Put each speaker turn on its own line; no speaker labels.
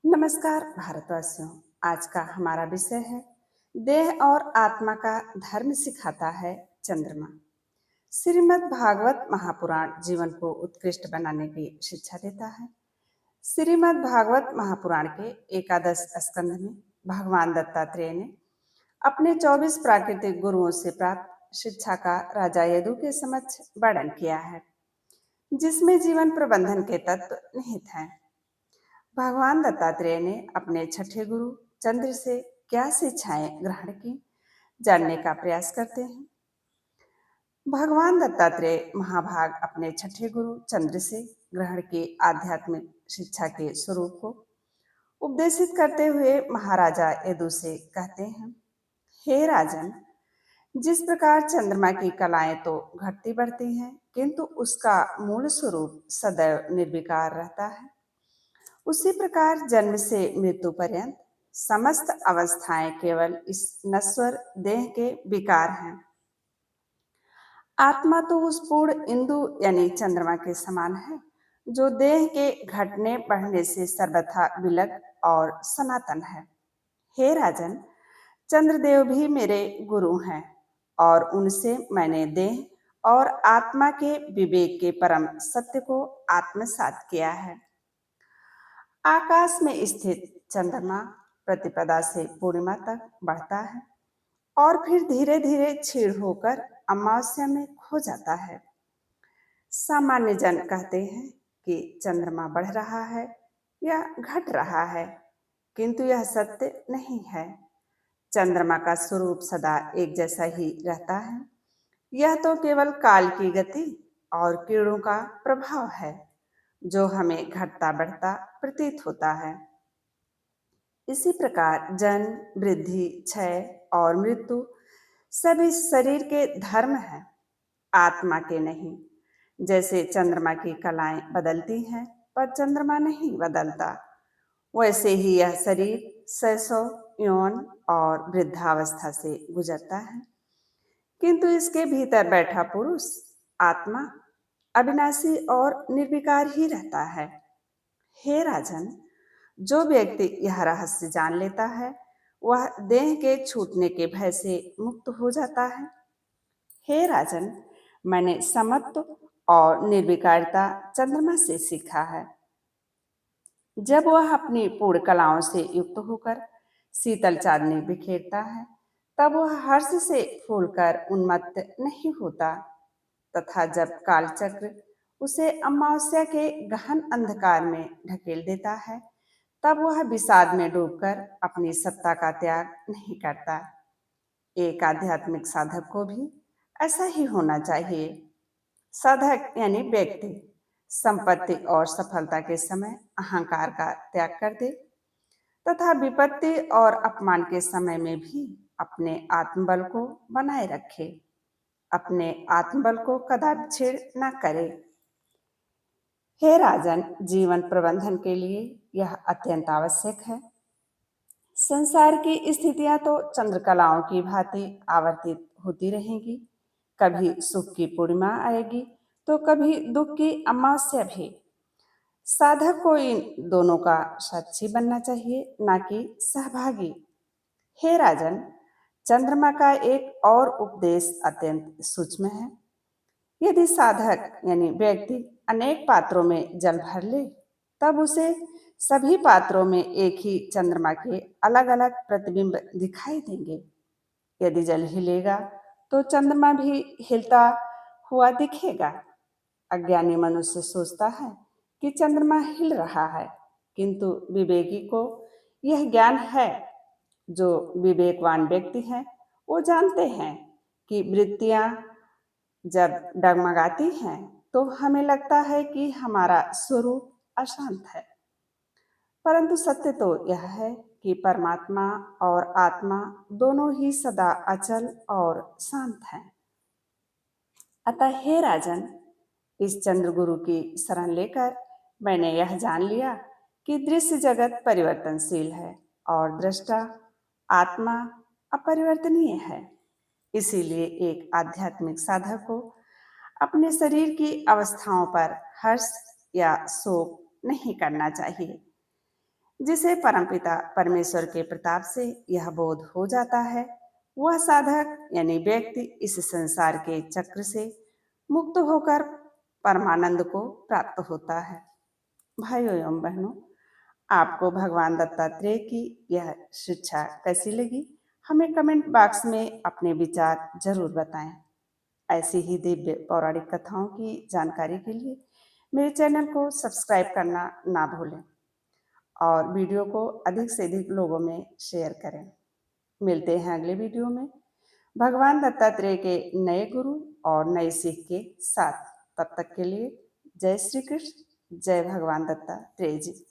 नमस्कार भारतवासियों। आज का हमारा विषय है देह और आत्मा का धर्म सिखाता है चंद्रमा। श्रीमद् भागवत महापुराण जीवन को उत्कृष्ट बनाने की शिक्षा देता है। श्रीमद् भागवत महापुराण के एकादश स्कंध में भगवान दत्तात्रेय ने अपने 24 प्राकृतिक गुरुओं से प्राप्त शिक्षा का राजा यदु के समक्ष वर्णन किया है, जिसमें जीवन प्रबंधन के तत्व निहित हैं। भगवान दत्तात्रेय ने अपने छठे गुरु चंद्र से क्या शिक्षाएं ग्रहण की, जानने का प्रयास करते हैं। भगवान दत्तात्रेय महाभाग अपने छठे गुरु चंद्र से ग्रहण की आध्यात्मिक शिक्षा के स्वरूप को उपदेशित करते हुए महाराजा यदु से कहते हैं, हे राजन, जिस प्रकार चंद्रमा की कलाएं तो घटती बढ़ती हैं, किंतु उसका मूल स्वरूप सदैव निर्विकार रहता है, उसी प्रकार जन्म से मृत्यु पर्यंत समस्त अवस्थाएं केवल इस नश्वर देह के विकार हैं। आत्मा तो उस पूर्ण इंदु यानी चंद्रमा के समान है, जो देह के घटने बढ़ने से सर्वथा विलग और सनातन है। हे राजन, चंद्रदेव भी मेरे गुरु हैं और उनसे मैंने देह और आत्मा के विवेक के परम सत्य को आत्मसात किया है। आकाश में स्थित चंद्रमा प्रतिपदा से पूर्णिमा तक बढ़ता है और फिर धीरे धीरे क्षीण होकर अमावस्या में खो जाता है। सामान्य जन कहते हैं कि चंद्रमा बढ़ रहा है या घट रहा है, किंतु यह सत्य नहीं है। चंद्रमा का स्वरूप सदा एक जैसा ही रहता है। यह तो केवल काल की गति और किरणों का प्रभाव है, जो हमें घटता बढ़ता प्रतीत होता है। इसी प्रकार जन्म, वृद्धि, क्षय और मृत्यु सभी शरीर के धर्म हैं, आत्मा के नहीं। जैसे चंद्रमा की कलाएं बदलती हैं, पर चंद्रमा नहीं बदलता, वैसे ही यह शरीर शैशव, यौन और वृद्धावस्था से गुजरता है, किंतु इसके भीतर बैठा पुरुष आत्मा अविनाशी और निर्विकार ही रहता है। हे राजन, जो व्यक्ति यह रहस्य जान लेता है, वह देह के छूटने के भय से मुक्त हो जाता है। हे राजन, मैंने समत्व और निर्विकारता चंद्रमा से सीखा है। जब वह अपनी पूर्ण कलाओं से युक्त होकर शीतल चांदनी बिखेरता है, तब वह हर्ष से फूलकर उन्मत्त नहीं होता, तथा जब कालचक्र उसे अमावस्या के गहन अंधकार में ढकेल देता है, तब वह विषाद में डूबकर अपनी सत्ता का त्याग नहीं करता। एक आध्यात्मिक साधक को भी ऐसा ही होना चाहिए। साधक यानी व्यक्ति संपत्ति और सफलता के समय अहंकार का त्याग कर दे, तथा विपत्ति और अपमान के समय में भी अपने आत्मबल को बनाए रखे, अपने आत्मबल को कदापि छेड़ न करे। हे राजन, जीवन प्रबंधन के लिए यह अत्यंत आवश्यक है। संसार की स्थितियां तो चंद्रकलाओं की भांति आवर्तित होती रहेंगी। कभी सुख की पूर्णिमा आएगी तो कभी दुख की अमावस्या भी। साधक को इन दोनों का साक्षी बनना चाहिए, ना कि सहभागी। हे राजन, चंद्रमा का एक और उपदेश अत्यंत सूक्ष्म है। यदि साधक यानी व्यक्ति अनेक पात्रों में जल भर ले, तब उसे सभी पात्रों में एक ही चंद्रमा के अलग अलग प्रतिबिंब दिखाई देंगे। यदि जल हिलेगा तो चंद्रमा भी हिलता हुआ दिखेगा। अज्ञानी मनुष्य सोचता है कि चंद्रमा हिल रहा है, किंतु विवेकी को यह ज्ञान है। जो विवेकवान व्यक्ति हैं, वो जानते हैं कि वृत्तियां जब डगमगाती हैं, तो हमें लगता है कि हमारा स्वरूप अशांत है, परंतु सत्य तो यह है कि परमात्मा और आत्मा दोनों ही सदा अचल और शांत हैं। अतः हे राजन, इस चंद्रगुरु की शरण लेकर मैंने यह जान लिया कि दृश्य जगत परिवर्तनशील है और दृष्टा आत्मा अपरिवर्तनीय है। इसीलिए एक आध्यात्मिक साधक को अपने शरीर की अवस्थाओं पर हर्ष या शोक नहीं करना चाहिए। जिसे परमपिता परमेश्वर के प्रताप से यह बोध हो जाता है, वह साधक यानी व्यक्ति इस संसार के चक्र से मुक्त होकर परमानंद को प्राप्त होता है। भाइयों एवं बहनों, आपको भगवान दत्तात्रेय की यह शिक्षा कैसी लगी? हमें कमेंट बॉक्स में अपने विचार जरूर बताएं। ऐसी ही दिव्य पौराणिक कथाओं की जानकारी के लिए मेरे चैनल को सब्सक्राइब करना ना भूलें और वीडियो को अधिक से अधिक लोगों में शेयर करें। मिलते हैं अगले वीडियो में भगवान दत्तात्रेय के नए गुरु और नए सीख के साथ। तब तक के लिए जय श्री कृष्ण, जय भगवान दत्तात्रेय जी।